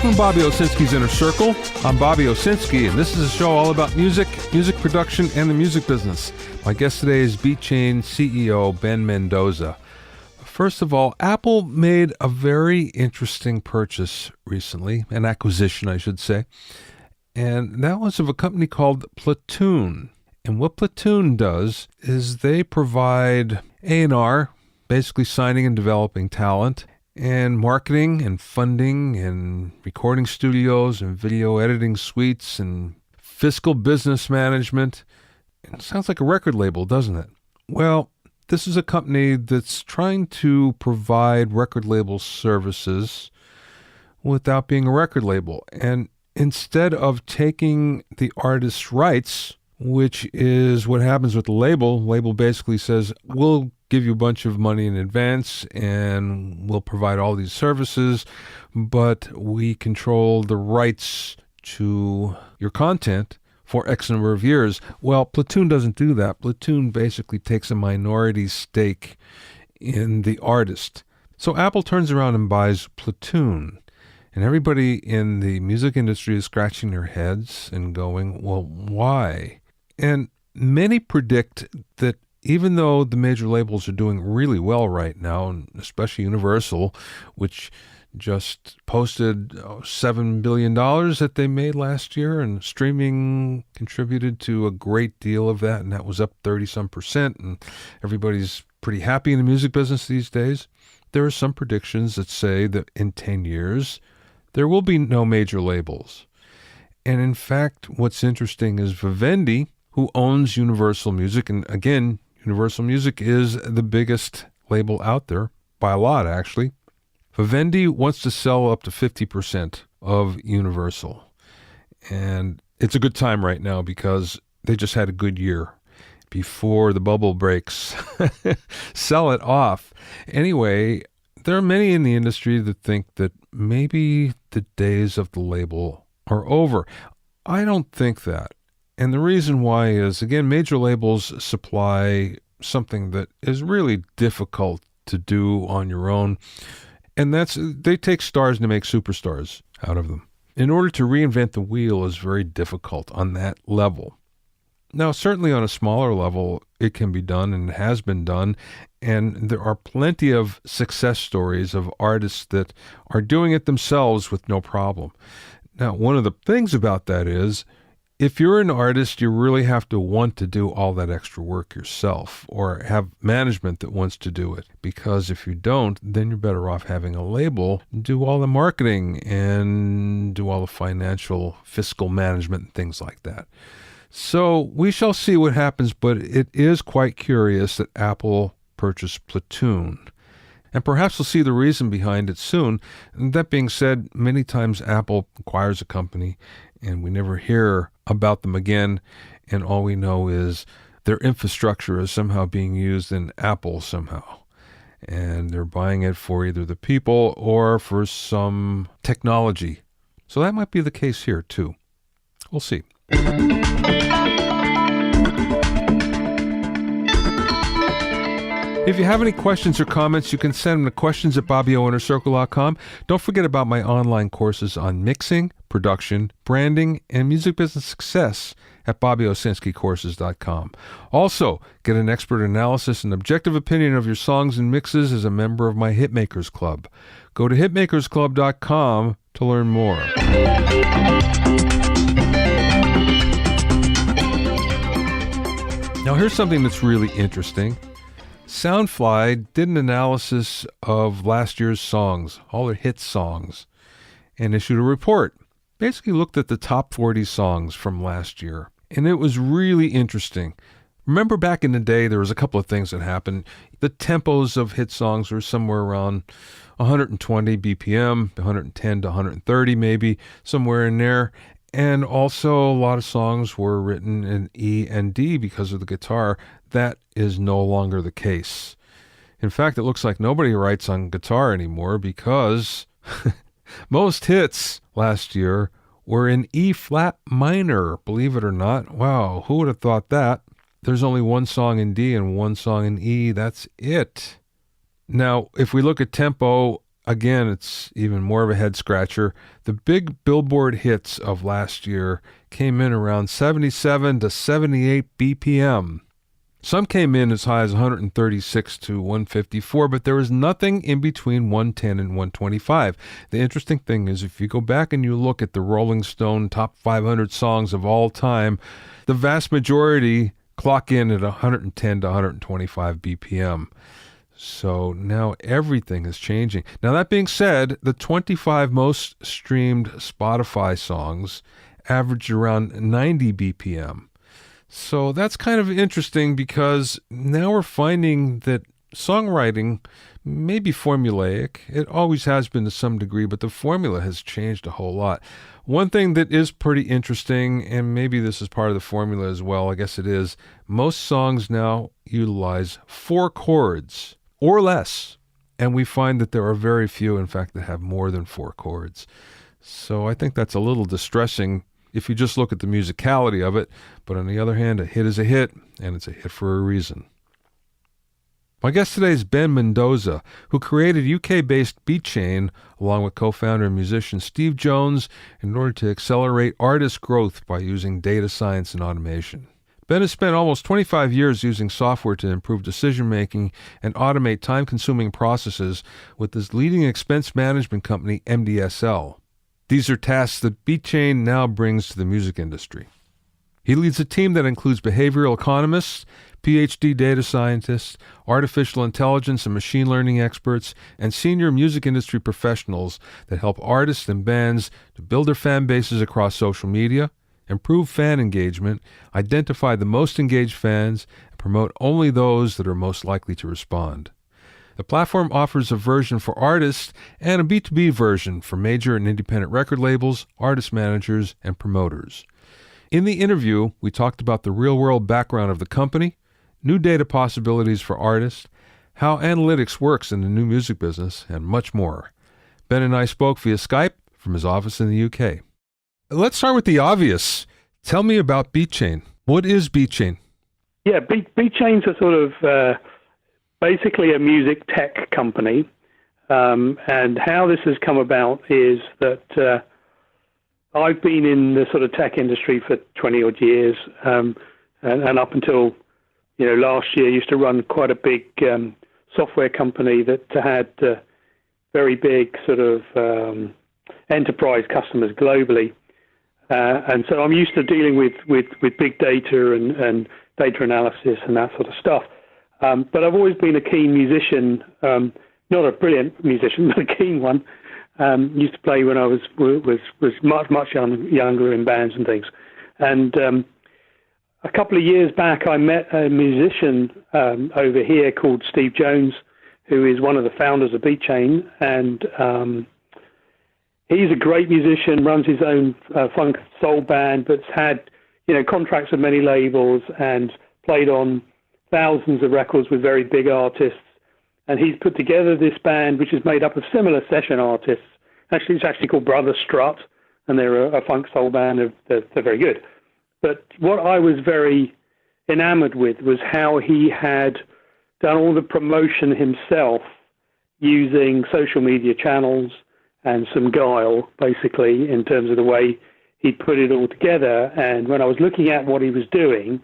Welcome to Bobby Owsinski's Inner Circle. I'm Bobby Owsinski, and this is a show all about music, music production, and the music business. My guest today is Beatchain CEO Ben Mendoza. First of all, Apple made a very interesting purchase recently, an acquisition, I should say, and that was of a company called Platoon. And what Platoon does is they provide A&R, basically signing and developing talent, and marketing and funding and recording studios and video editing suites and fiscal business management. It sounds like a record label, doesn't it? Well, this is a company that's trying to provide record label services without being a record label. And instead of taking the artist's rights, which is what happens with the label basically says, we'll give you a bunch of money in advance and we'll provide all these services, but we control the rights to your content for X number of years. Well, Platoon doesn't do that. Platoon basically takes a minority stake in the artist. So Apple turns around and buys Platoon. And everybody in the music industry is scratching their heads and going, well, why? And many predict that even though the major labels are doing really well right now, and especially Universal, which just posted $7 billion that they made last year, and streaming contributed to a great deal of that, and that was up 30-some%, and everybody's pretty happy in the music business these days. There are some predictions that say that in 10 years, there will be no major labels. And in fact, what's interesting is Vivendi, who owns Universal Music, and again, Universal Music is the biggest label out there, by a lot actually. Vivendi wants to sell up to 50% of Universal. And it's a good time right now because they just had a good year. Before the bubble breaks, sell it off. Anyway, there are many in the industry that think that maybe the days of the label are over. I don't think that. And the reason why is, again, major labels supply something that is really difficult to do on your own. And that's, they take stars to make superstars out of them. In order to reinvent the wheel is very difficult on that level. Now, certainly on a smaller level, it can be done and has been done. And there are plenty of success stories of artists that are doing it themselves with no problem. Now, one of the things about that is, if you're an artist, you really have to want to do all that extra work yourself or have management that wants to do it. Because if you don't, then you're better off having a label do all the marketing and do all the financial, fiscal management and things like that. So we shall see what happens, but it is quite curious that Apple purchased Platoon. And perhaps we'll see the reason behind it soon. And that being said, many times Apple acquires a company and we never hear about them again, and all we know is their infrastructure is somehow being used in Apple somehow. And they're buying it for either the people or for some technology. So that might be the case here too. We'll see. If you have any questions or comments, you can send them to questions@BobbyOInnerCircle.com. Don't forget about my online courses on mixing, production, branding, and music business success at BobbyOwsinskiCourses.com. Also, get an expert analysis and objective opinion of your songs and mixes as a member of my Hitmakers Club. Go to hitmakersclub.com to learn more. Now, here's something that's really interesting. Soundfly did an analysis of last year's songs, all their hit songs, and issued a report. Basically looked at the top 40 songs from last year, and it was really interesting. Remember back in the day, there was a couple of things that happened. The tempos of hit songs were somewhere around 120 BPM, 110 to 130 maybe, somewhere in there. And also a lot of songs were written in E and D because of the guitar. That is no longer the case. In fact, it looks like nobody writes on guitar anymore because most hits last year were in E flat minor, believe it or not. Wow, who would have thought that? There's only one song in D and one song in E. That's it. Now, if we look at tempo, Again, it's even more of a head scratcher. The big Billboard hits of last year came in around 77 to 78 BPM. Some came in as high as 136 to 154, but there was nothing in between 110 and 125. The interesting thing is, if you go back and you look at the Rolling Stone top 500 songs of all time, the vast majority clock in at 110 to 125 BPM. So now everything is changing. Now, that being said, the 25 most streamed Spotify songs averaged around 90 BPM. So that's kind of interesting, because now we're finding that songwriting may be formulaic. It always has been to some degree, but the formula has changed a whole lot. One thing that is pretty interesting, and maybe this is part of the formula as well, I guess it is, most songs now utilize 4 chords or less. And we find that there are very few, in fact, that have more than 4 chords. So I think that's a little distressing if you just look at the musicality of it. But on the other hand, a hit is a hit, and it's a hit for a reason. My guest today is Ben Mendoza, who created UK-based Beatchain along with co-founder and musician Steve Jones in order to accelerate artist growth by using data science and automation. Ben has spent almost 25 years using software to improve decision-making and automate time-consuming processes with his leading expense management company, MDSL. These are tasks that Beatchain now brings to the music industry. He leads a team that includes behavioral economists, PhD data scientists, artificial intelligence and machine learning experts, and senior music industry professionals that help artists and bands to build their fan bases across social media, improve fan engagement, identify the most engaged fans, and promote only those that are most likely to respond. The platform offers a version for artists and a B2B version for major and independent record labels, artist managers, and promoters. In the interview, we talked about the real-world background of the company, new data possibilities for artists, how analytics works in the new music business, and much more. Ben and I spoke via Skype from his office in the UK. Let's start with the obvious. Tell me about Beatchain. What is Beatchain? Yeah, Beatchain's a sort of basically a music tech company. And how this has come about is that I've been in the sort of tech industry for 20 odd years, and up until last year, used to run quite a big software company that had very big sort of enterprise customers globally. And so I'm used to dealing with big data and data analysis and that sort of stuff. But I've always been a keen musician, not a brilliant musician, but a keen one. Used to play when I was much younger in bands and things. And a couple of years back, I met a musician over here called Steve Jones, who is one of the founders of Beatchain, and he's a great musician, runs his own funk soul band, but's had contracts with many labels and played on thousands of records with very big artists. And he's put together this band, which is made up of similar session artists. Actually, it's actually called Brother Strut, and they're a funk soul band. They're very good. But what I was very enamored with was how he had done all the promotion himself using social media channels and some guile, basically, in terms of the way he put it all together. And when I was looking at what he was doing,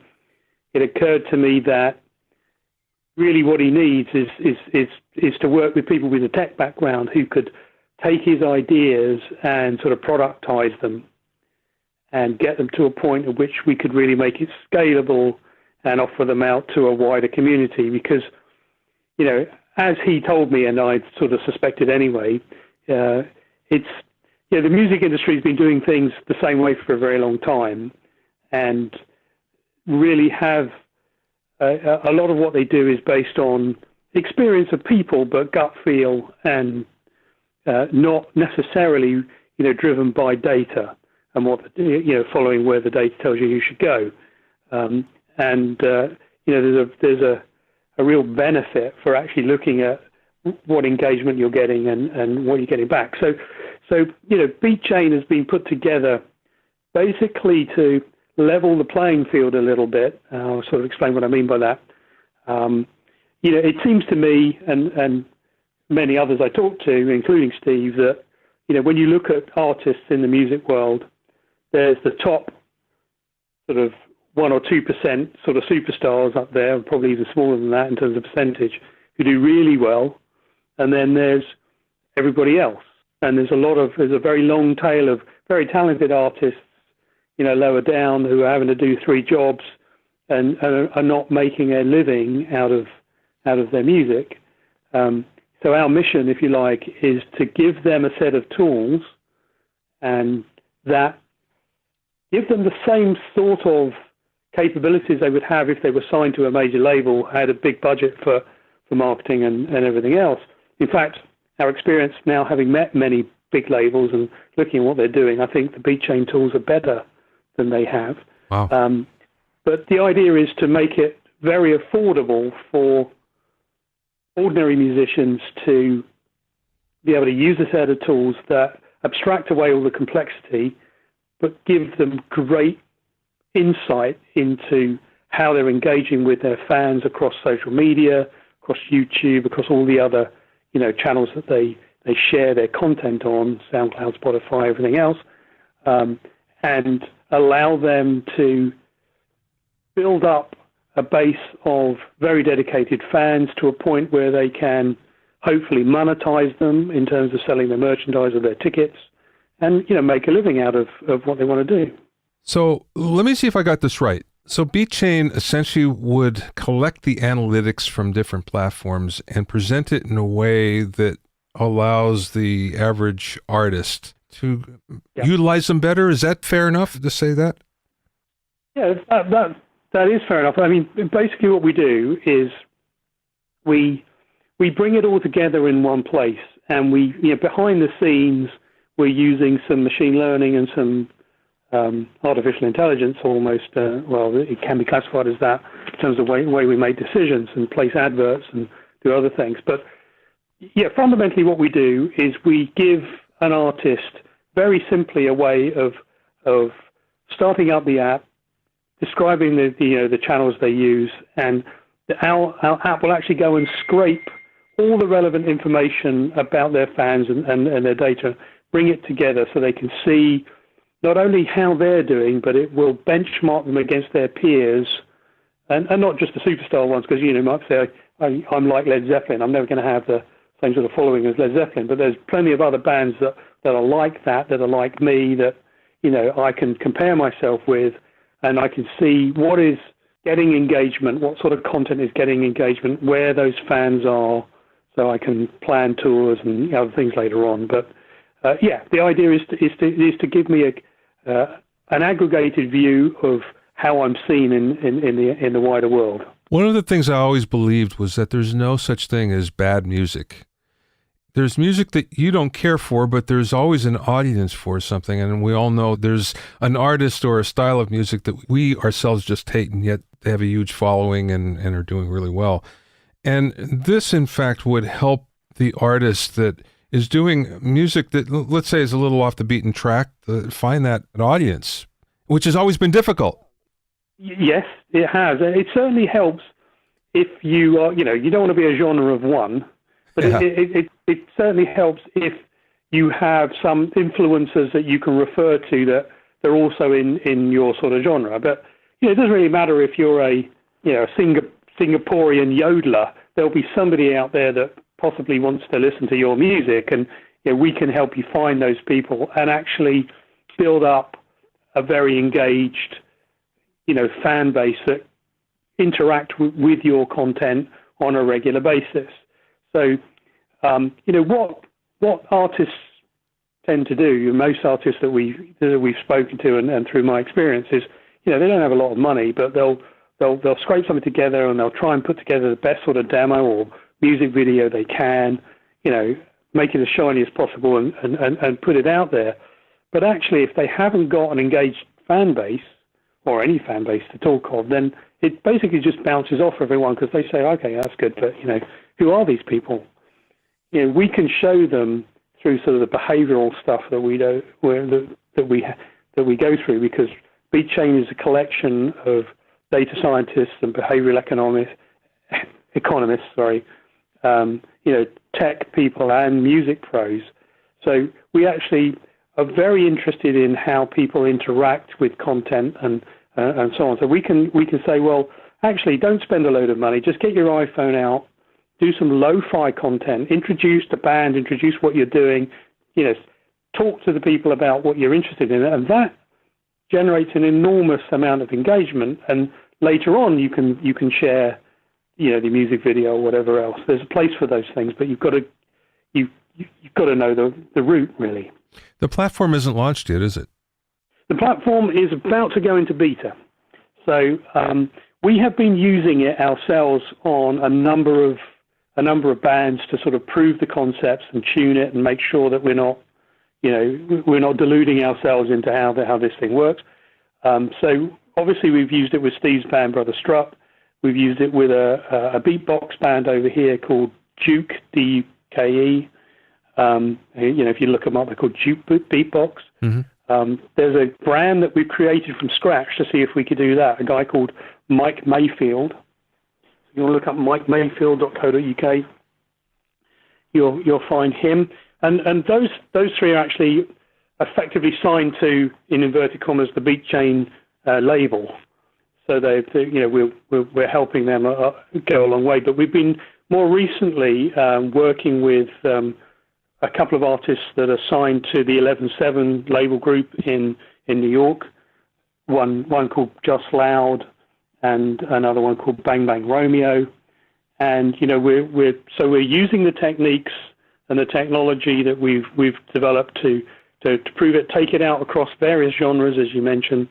it occurred to me that really what he needs is to work with people with a tech background who could take his ideas and sort of productize them and get them to a point at which we could really make it scalable and offer them out to a wider community. Because, as he told me, and I sort of suspected anyway, the music industry has been doing things the same way for a very long time, and really have a lot of what they do is based on experience of people, but gut feel, and not necessarily driven by data and what following where the data tells you should go. There's a real benefit for actually looking at what engagement you're getting and what you're getting back. So Beatchain has been put together basically to level the playing field a little bit. I'll sort of explain what I mean by that. It seems to me, and many others I talked to, including Steve, that when you look at artists in the music world, there's the top sort of 1 or 2% sort of superstars up there, probably even smaller than that in terms of percentage, who do really well, and then there's everybody else. And there's a very long tail of very talented artists, lower down, who are having to do 3 jobs and are not making a living out of their music. So our mission, if you like, is to give them a set of tools and that give them the same sort of capabilities they would have if they were signed to a major label, had a big budget for marketing and everything else. In fact, our experience now, having met many big labels and looking at what they're doing, I think the Beatchain tools are better than they have. Wow. But the idea is to make it very affordable for ordinary musicians to be able to use a set of tools that abstract away all the complexity, but give them great insight into how they're engaging with their fans across social media, across YouTube, across all the other channels that they share their content on, SoundCloud, Spotify, everything else, and allow them to build up a base of very dedicated fans to a point where they can hopefully monetize them in terms of selling their merchandise or their tickets and, make a living out of what they want to do. So let me see if I got this right. So Beatchain essentially would collect the analytics from different platforms and present it in a way that allows the average artist to utilize them better. Is that fair enough to say that? Yeah, that is fair enough. I mean, basically what we do is we bring it all together in one place, and we, behind the scenes, we're using some machine learning and some artificial intelligence almost, it can be classified as that in terms of the way we make decisions and place adverts and do other things. But fundamentally what we do is we give an artist very simply a way of starting up the app, describing the channels they use, and our app will actually go and scrape all the relevant information about their fans and their data, bring it together so they can see not only how they're doing, but it will benchmark them against their peers, and not just the superstar ones, because you might say, I'm like Led Zeppelin, I'm never going to have the same sort of following as Led Zeppelin, but there's plenty of other bands that are like that are like me, that I can compare myself with, and I can see what is getting engagement, what sort of content is getting engagement, where those fans are, so I can plan tours and other things later on. But the idea is to give me an aggregated view of how I'm seen in the wider world. One of the things I always believed was that there's no such thing as bad music. There's music that you don't care for, but there's always an audience for something. And we all know there's an artist or a style of music that we ourselves just hate, and yet they have a huge following and are doing really well. And this, in fact, would help the artist that is doing music that, let's say, is a little off the beaten track, find that audience, which has always been difficult. Yes, it has. It certainly helps if you are, you don't want to be a genre of one, but it certainly helps if you have some influencers that you can refer to that they're also in your sort of genre. But it doesn't really matter if you're a Singaporean yodeler. There'll be somebody out there that possibly wants to listen to your music, and we can help you find those people and actually build up a very engaged fan base that interact with your content on a regular basis. So what artists tend to do, most artists that we've spoken to and through my experience, is they don't have a lot of money, but they'll scrape something together and they'll try and put together the best sort of demo or music video they can, make it as shiny as possible and put it out there. But actually, if they haven't got an engaged fan base, or any fan base to talk of, then it basically just bounces off everyone, because they say, okay, that's good, but who are these people? We can show them through sort of the behavioural stuff that we do, that we go through, because Beatchain is a collection of data scientists and behavioural economists, tech people and music pros. So we actually are very interested in how people interact with content and so on. So we can say, well, actually, don't spend a load of money. Just get your iPhone out, do some lo-fi content, introduce the band, introduce what you're doing, talk to the people about what you're interested in, and that generates an enormous amount of engagement. And later on, you can share, the music video or whatever else. There's a place for those things, but you've got to know the route, really. The platform isn't launched yet, is it? The platform is about to go into beta. So we have been using it ourselves on a number of bands to sort of prove the concepts and tune it and make sure that we're not deluding ourselves into how this thing works. So obviously we've used it with Steve's band, Brother Strutt. We've used it with a beatbox band over here called Duke, D-U-K-E. If you look them up, they're called Duke Beatbox. Mm-hmm. There's a brand that we've created from scratch to see if we could do that, a guy called Mike Mayfield. You want to look up mikemayfield.co.uk, you'll find him. And those three are actually effectively signed to, in inverted commas, the Beatchain label. So we're helping them go a long way. But we've been more recently working with a couple of artists that are signed to the 11/7 label group in New York. One called Just Loud, and another one called Bang Bang Romeo. And we're using the techniques and the technology that we've developed to prove it, take it out across various genres, as you mentioned.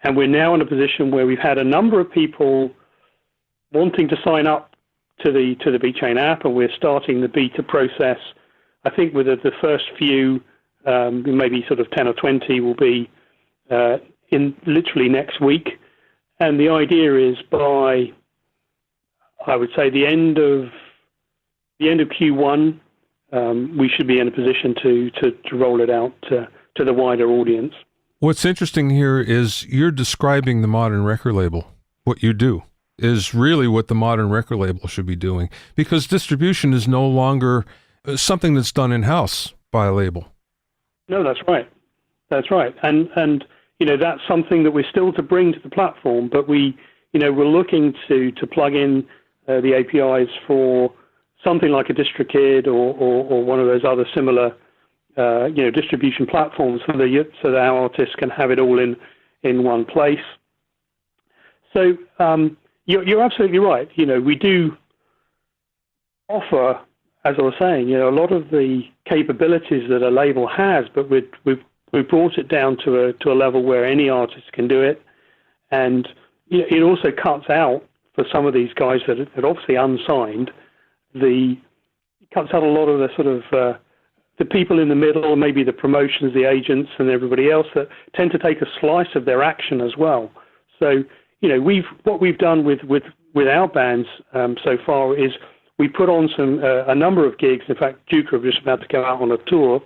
And we're now in a position where we've had a number of people wanting to sign up to the Beatchain app, and we're starting the beta process. I think with the first few, maybe sort of 10 or 20, will be in literally next week. And the idea is by, I would say, the end of Q1, we should be in a position to roll it out to the wider audience. What's interesting here is you're describing the modern record label. What you do is really what the modern record label should be doing, because distribution is no longer something that's done in-house by a label. No, that's right. That's right. And that's something that we're still to bring to the platform, but we're looking to plug in the APIs for something like a DistroKid or one of those other similar distribution platforms so that our artists can have it all in one place. So you're absolutely right. We do offer, as I was saying, a lot of the capabilities that a label has, but we've brought it down to a level where any artist can do it, and it also cuts out for some of these guys that are obviously unsigned. It cuts out a lot of the sort of the people in the middle, maybe the promotions, the agents, and everybody else that tend to take a slice of their action as well. So what we've done with our bands so far is we put on a number of gigs. In fact, Duke are just about to go out on a tour.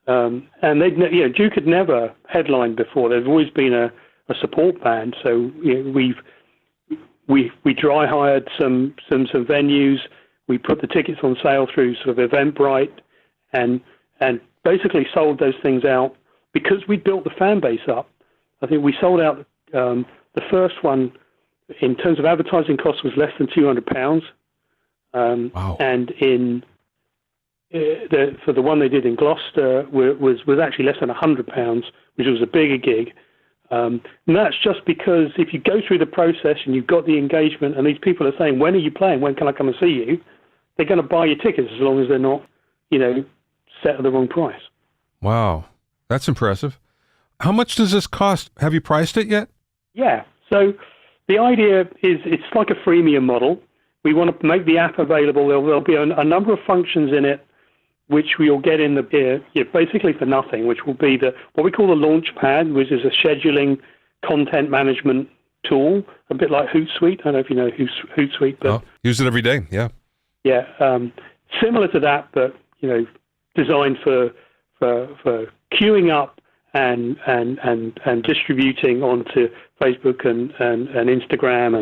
And Duke had never headlined before. There's always been a support band. So we dry hired some venues. We put the tickets on sale through sort of Eventbrite, and basically sold those things out because we built the fan base up. I think we sold out the first one in terms of advertising costs was less than £200. Wow. And for the one they did in Gloucester was actually less than £100, which was a bigger gig. And that's just because if you go through the process and you've got the engagement and these people are saying, when are you playing? When can I come and see you? They're going to buy your tickets as long as they're not, set at the wrong price. Wow. That's impressive. How much does this cost? Have you priced it yet? Yeah. So the idea is it's like a freemium model. We want to make the app available. There'll be a number of functions in it which we'll get in basically for nothing, which will be what we call the launch pad, which is a scheduling content management tool, a bit like Hootsuite. I don't know if you know Hootsuite, but use it every day. Yeah. Yeah. Similar to that, but designed for queuing up and distributing onto Facebook and Instagram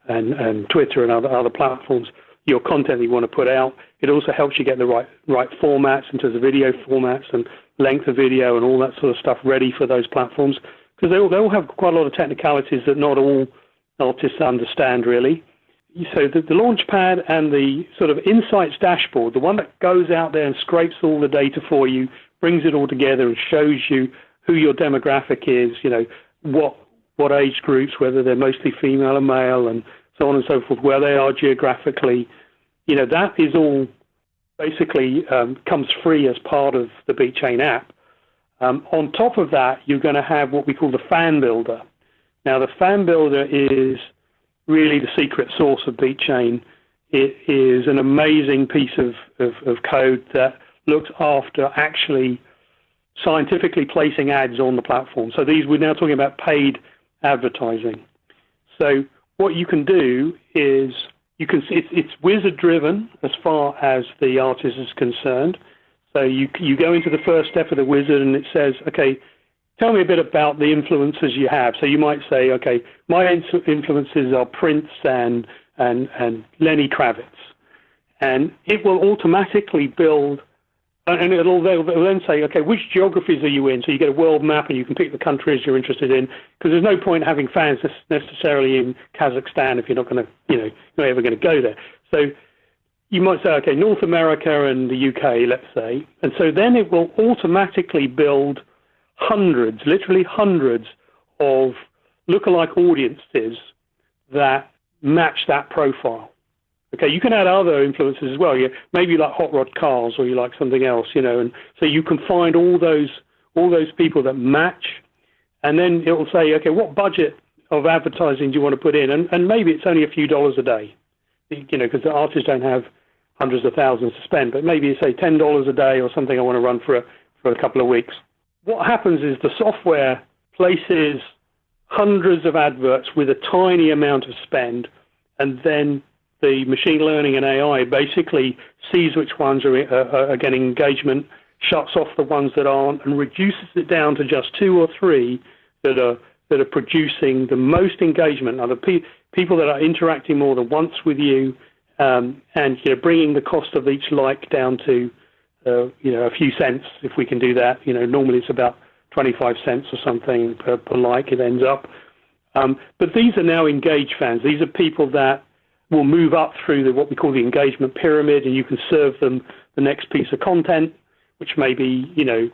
and Twitter and other platforms. your content that you want to put out. It also helps you get the right formats in terms of video formats and length of video and all that sort of stuff ready for those platforms, because they all have quite a lot of technicalities that not all artists understand really. So the Launchpad and the sort of insights dashboard, the one that goes out there and scrapes all the data for you, brings it all together and shows you who your demographic is, what age groups, whether they're mostly female or male, and so on and so forth, where they are geographically. That is all basically comes free as part of the Beatchain app. On top of that, you're going to have what we call the Fan Builder. Now, the Fan Builder is really the secret sauce of Beatchain. It is an amazing piece of code that looks after actually scientifically placing ads on the platform. So we're now talking about paid advertising. So what you can do is it's wizard driven as far as the artist is concerned. So you go into the first step of the wizard and it says, okay, tell me a bit about the influences you have. So you might say, okay, my influences are Prince and Lenny Kravitz. And it will automatically build, and they'll then say, okay, which geographies are you in? So you get a world map and you can pick the countries you're interested in, because there's no point having fans necessarily in Kazakhstan if you're not going to, not ever going to go there. So you might say, okay, North America and the UK, let's say. And so then it will automatically build hundreds, literally hundreds of lookalike audiences that match that profile. Okay, you can add other influences as well. Maybe you like hot rod cars or you like something else, and so you can find all those people that match, and then it will say, okay, what budget of advertising do you want to put in? And maybe it's only a few dollars a day, because the artists don't have hundreds of thousands to spend, but maybe you say $10 a day or something I want to run for a couple of weeks. What happens is the software places hundreds of adverts with a tiny amount of spend, and then the machine learning and AI basically sees which ones are getting engagement, shuts off the ones that aren't, and reduces it down to just 2 or 3 that are producing the most engagement. Now, the people that are interacting more than once with you, and bringing the cost of each like down to a few cents, if we can do that. Normally it's about 25 cents or something per like it ends up. But these are now engaged fans. These are people that will move up through what we call the engagement pyramid, and you can serve them the next piece of content, which may be, a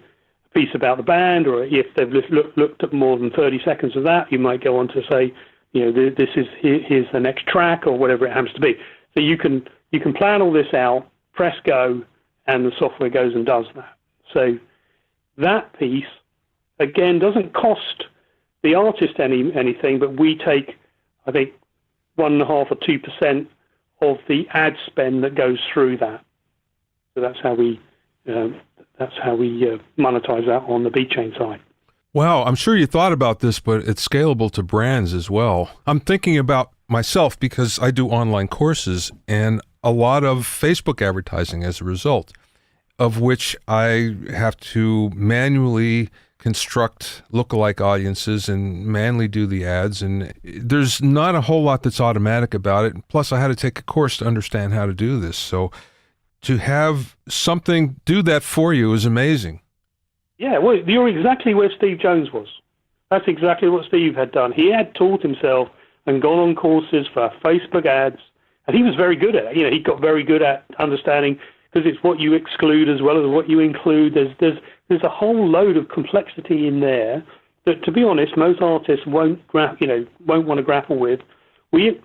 piece about the band, or if they've looked at more than 30 seconds of that, you might go on to say, here's the next track, or whatever it happens to be. So you can plan all this out, press go, and the software goes and does that. So that piece, again, doesn't cost the artist anything, but we take, I think, 1.5 or 2% of the ad spend that goes through that. So that's how we monetize that on the Beatchain side. Wow, I'm sure you thought about this, but it's scalable to brands as well. I'm thinking about myself because I do online courses and a lot of Facebook advertising as a result, of which I have to manually construct lookalike audiences and manually do the ads, and there's not a whole lot that's automatic about it. Plus, I had to take a course to understand how to do this. So to have something do that for you is amazing. Yeah, well, you're exactly where Steve Jones was. That's exactly what Steve had done. He had taught himself and gone on courses for Facebook ads, and he was very good at it. He got very good at understanding, because it's what you exclude as well as what you include. There's a whole load of complexity in there that, to be honest, most artists won't want to grapple with. We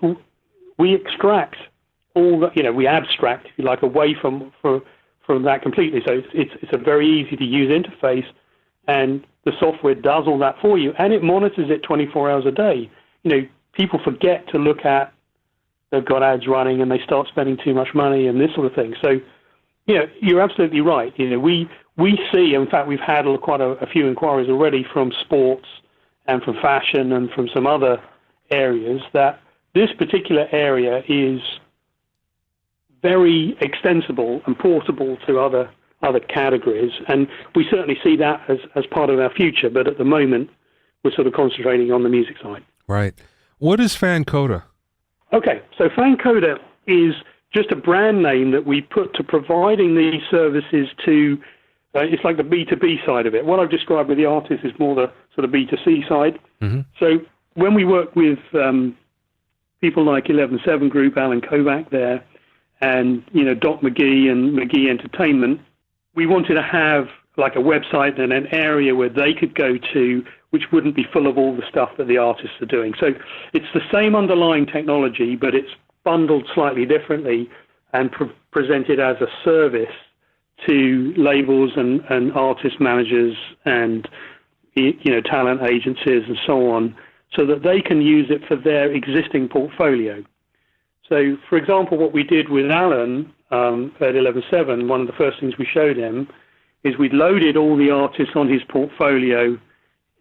extract all that, we abstract, if you like, away from that completely. So it's a very easy to use interface, and the software does all that for you, and it monitors it 24 hours a day. People forget to look at they've got ads running and they start spending too much money and this sort of thing. So, you're absolutely right. We see, in fact, we've had quite a few inquiries already from sports and from fashion and from some other areas, that this particular area is very extensible and portable to other categories, and we certainly see that as part of our future. But at the moment, we're sort of concentrating on the music side. Right. What is Fan Coda? Okay, so Fan Coda is just a brand name that we put to providing these services to, it's like the B2B side of it. What I've described with the artists is more the sort of B2C side. Mm-hmm. So when we work with people like 11/7 Group, Alan Kovac there, and, Doc McGee and McGee Entertainment, we wanted to have like a website and an area where they could go to which wouldn't be full of all the stuff that the artists are doing. So it's the same underlying technology, but it's bundled slightly differently and presented as a service to labels and artist managers and talent agencies and so on, so that they can use it for their existing portfolio. So, for example, what we did with Alan at 11/7, one of the first things we showed him is we'd loaded all the artists on his portfolio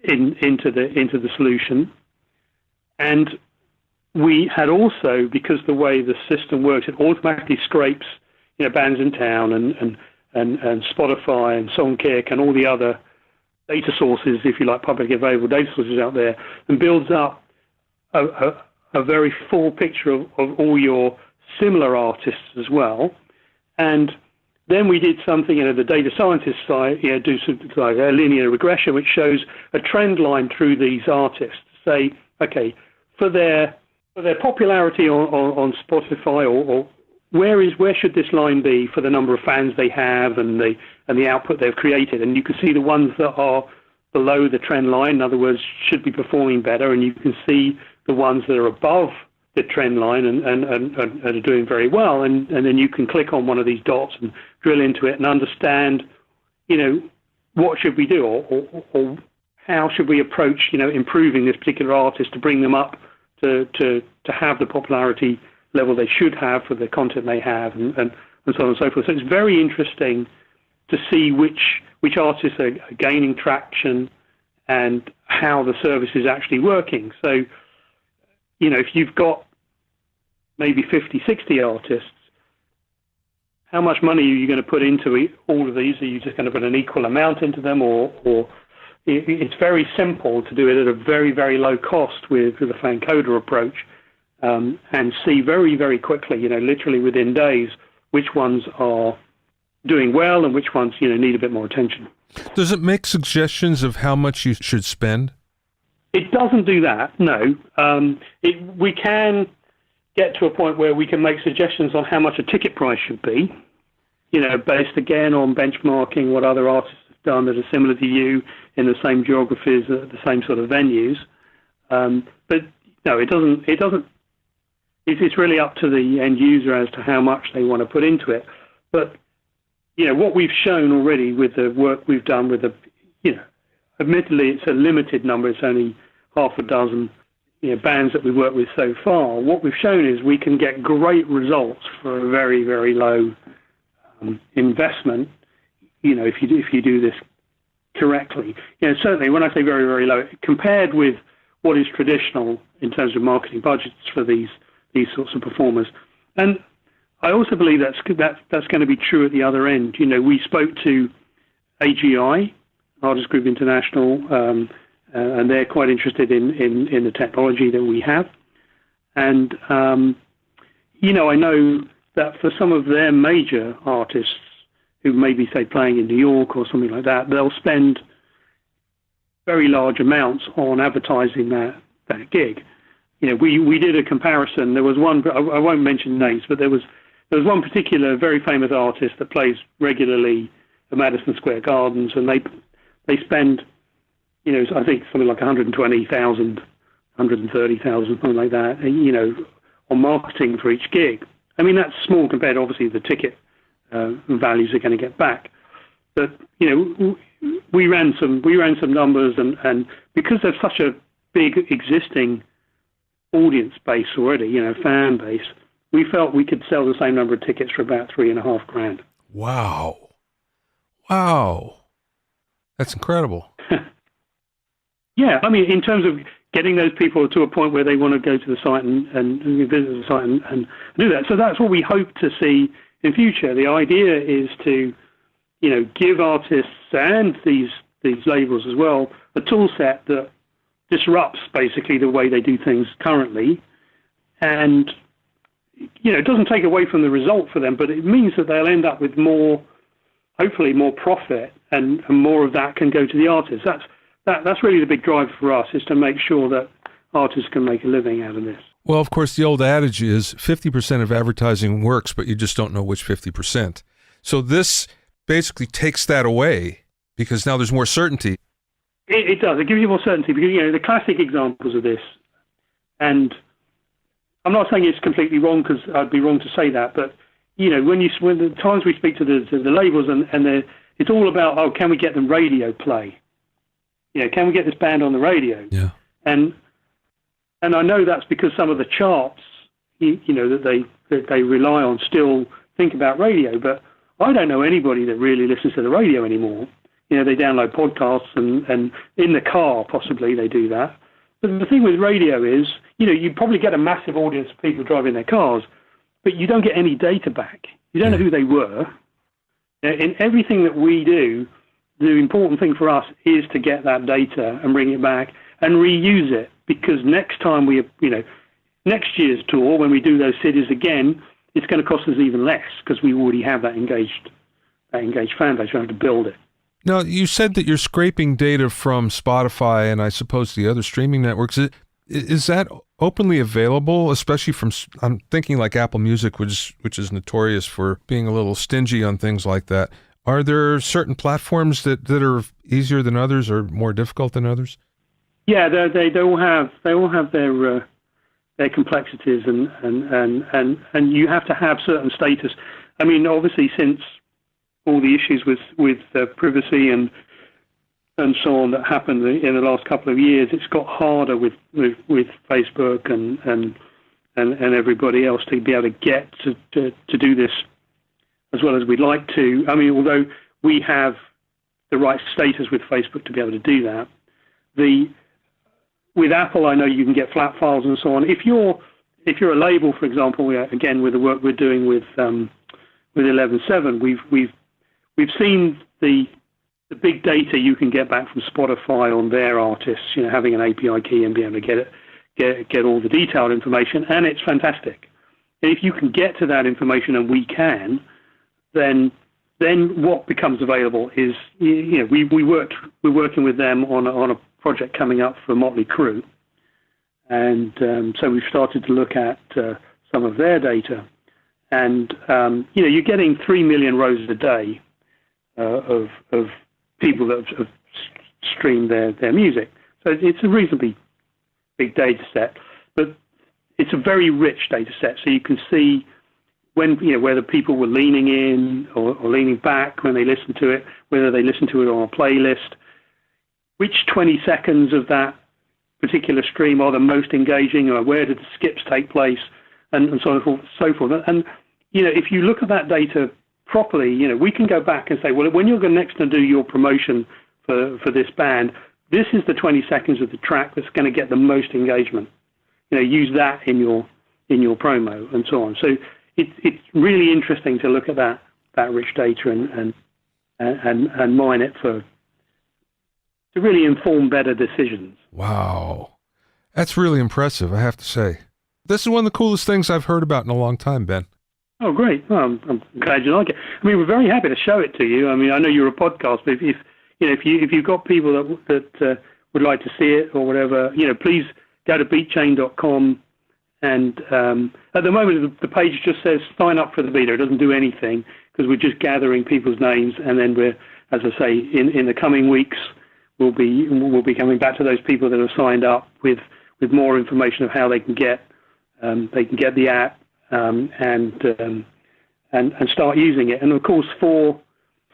into the solution, and we had also, because the way the system works, it automatically scrapes bands in town and Spotify and Songkick and all the other data sources, if you like, publicly available data sources out there, and builds up a very full picture of all your similar artists as well. And then we did something, the data scientist side, do something like a linear regression, which shows a trend line through these artists. Say, okay, for their popularity on Spotify, or where should this line be for the number of fans they have and the output they've created? And you can see the ones that are below the trend line, in other words, should be performing better, and you can see the ones that are above the trend line and are doing very well, and then you can click on one of these dots and drill into it and understand, what should we do, or how should we approach, improving this particular artist to bring them up to have the popularity level they should have for the content they have, and so on and so forth. So it's very interesting to see which artists are gaining traction and how the service is actually working. So, if you've got maybe 50, 60 artists, how much money are you going to put into all of these? Are you just going to put an equal amount into them, or it's very simple to do it at a very, very low cost with a fan-coder approach, and see very, very quickly, literally within days, which ones are doing well and which ones, need a bit more attention. Does it make suggestions of how much you should spend? It doesn't do that, no. We can get to a point where we can make suggestions on how much a ticket price should be, based again on benchmarking what other artists have done that are similar to you in the same geographies, the same sort of venues. But no, it doesn't. It's really up to the end user as to how much they want to put into it. But what we've shown already with the work we've done with admittedly it's a limited number. It's only half a dozen bands that we've worked with so far. What we've shown is we can get great results for a very, very low investment, if you do this correctly. Certainly when I say very, very low, compared with what is traditional in terms of marketing budgets for these sorts of performers. And I also believe that's going to be true at the other end. We spoke to AGI, Artist Group International, and they're quite interested in the technology that we have. And, I know that for some of their major artists who may be, say, playing in New York or something like that, they'll spend very large amounts on advertising that gig. We did a comparison. There was one, I won't mention names, but there was one particular very famous artist that plays regularly at Madison Square Gardens, and they spend, I think something like 120,000, 130,000, something like that, on marketing for each gig. I mean, that's small compared to obviously the ticket values they're going to get back. But, we ran some numbers, and because there's such a big existing audience base already, fan base, we felt we could sell the same number of tickets for about $3,500. Wow. That's incredible. Yeah, I mean, in terms of getting those people to a point where they want to go to the site and visit the site and do that. So that's what we hope to see in future. The idea is to, give artists and these labels as well a tool set that disrupts basically the way they do things currently, and it doesn't take away from the result for them, but it means that they'll end up with hopefully more profit, and more of that can go to the artists. That's really the big drive for us, is to make sure that artists can make a living out of this. Well, of course, the old adage is 50% of advertising works, but you just don't know which 50%. So this basically takes that away, because now there's more certainty. It does. It gives you more certainty, because the classic examples of this, and I'm not saying it's completely wrong, because I'd be wrong to say that, but when the times we speak to the labels, and it's all about, can we get them radio play? Can we get this band on the radio? Yeah. And I know that's because some of the charts, that they rely on, still think about radio, but I don't know anybody that really listens to the radio anymore. They download podcasts, and in the car possibly they do that. But the thing with radio is, you probably get a massive audience of people driving their cars, but you don't get any data back. You don't know who they were. In everything that we do, the important thing for us is to get that data and bring it back and reuse it, because next time next year's tour, when we do those cities again, it's going to cost us even less, because we already have that engaged fan base. We have to build it. Now, you said that you're scraping data from Spotify and I suppose the other streaming networks. Is that openly available, especially from, I'm thinking like Apple Music, which is notorious for being a little stingy on things like that. Are there certain platforms that are easier than others or more difficult than others? Yeah, they all have their complexities, and you have to have certain status. I mean, obviously, since all the issues with privacy and so on that happened in the last couple of years, it's got harder with Facebook and everybody else to be able to get to do this as well as we'd like to. I mean, although we have the right status with Facebook to be able to do that, with Apple, I know you can get flat files and so on. If you're a label, for example, again with the work we're doing with 11/7, we've seen the big data you can get back from Spotify on their artists, having an API key and being able to get all the detailed information, and it's fantastic. And if you can get to that information, and we can, then what becomes available is, we're working with them on a project coming up for Motley Crue, and so we've started to look at some of their data, and you're getting 3 million rows a day of people that have streamed their music. So it's a reasonably big data set, but it's a very rich data set. So you can see whether people were leaning in or leaning back when they listened to it, whether they listened to it on a playlist, which 20 seconds of that particular stream are the most engaging, or where did the skips take place, and so forth. And if you look at that data properly, we can go back and say, well, when you're next to do your promotion for this band, this is the 20 seconds of the track that's going to get the most engagement. Use that in your promo and so on. So it's really interesting to look at that rich data and mine it to really inform better decisions. Wow, that's really impressive, I have to say. This is one of the coolest things I've heard about in a long time, Ben. Oh, great. Well, I'm glad you like it. I mean, we're very happy to show it to you. I mean, I know you're a podcast, but if you've got people that would like to see it or whatever, please go to beatchain.com. And at the moment, the page just says sign up for the beta. It doesn't do anything, because we're just gathering people's names, and then we're, as I say, in the coming weeks, we'll be coming back to those people that have signed up with more information of how they can get the app. And start using it, and of course for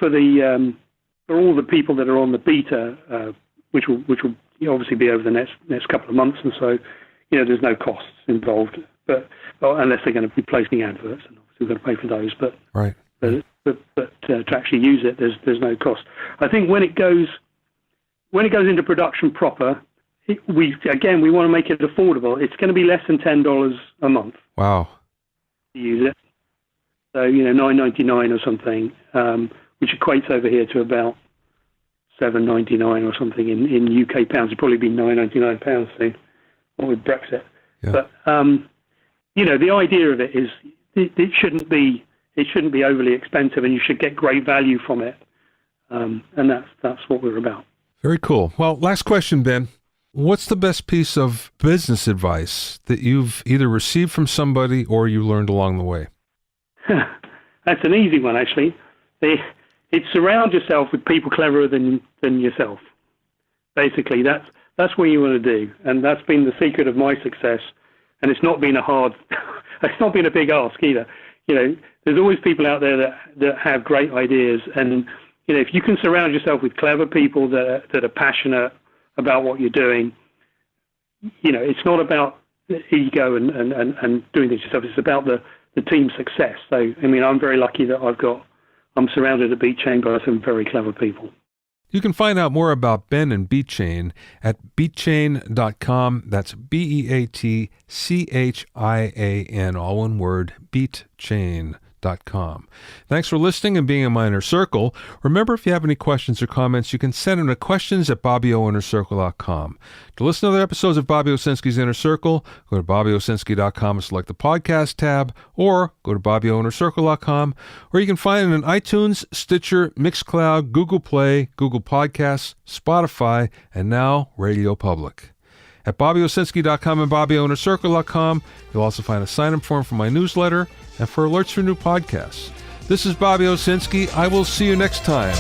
all the people that are on the beta, which will obviously be over the next couple of months, and so there's no costs involved, but unless they're going to be placing adverts, and obviously we've got to pay for those. But right. But to actually use it, there's no cost. I think when it goes into production proper, we want to make it affordable. It's going to be less than $10 a month. Wow. To use it, so $9.99 or something, which equates over here to about $7.99 or something in UK pounds. It'd probably be £9.99 soon, or with Brexit. Yeah. But the idea of it is it shouldn't be overly expensive, and you should get great value from it. And that's what we're about. Very cool. Well, last question, Ben. What's the best piece of business advice that you've either received from somebody or you learned along the way? That's an easy one, actually. It's surround yourself with people cleverer than yourself. Basically, that's what you want to do, and that's been the secret of my success. And it's not been it's not been a big ask either. There's always people out there that have great ideas, and if you can surround yourself with clever people that are passionate about what you're doing, it's not about ego and doing things yourself. It's about the team success. So, I'm very lucky that I'm surrounded at Beatchain by some very clever people. You can find out more about Ben and Beatchain at beatchain.com. That's BEATCHIAN, all one word, beatchain.com. Thanks for listening and being in my inner circle. Remember, if you have any questions or comments, you can send them to questions@BobbyOInnerCircle.com. To listen to other episodes of Bobby Owsinski's Inner Circle, go to BobbyOwsinski.com and select the podcast tab, or go to BobbyOInnerCircle.com, or you can find it in iTunes, Stitcher, Mixcloud, Google Play, Google Podcasts, Spotify, and now Radio Public. At BobbyOwsinski.com and BobbyOInnerCircle.com, you'll also find a sign-up form for my newsletter and for alerts for new podcasts. This is Bobby Owsinski. I will see you next time.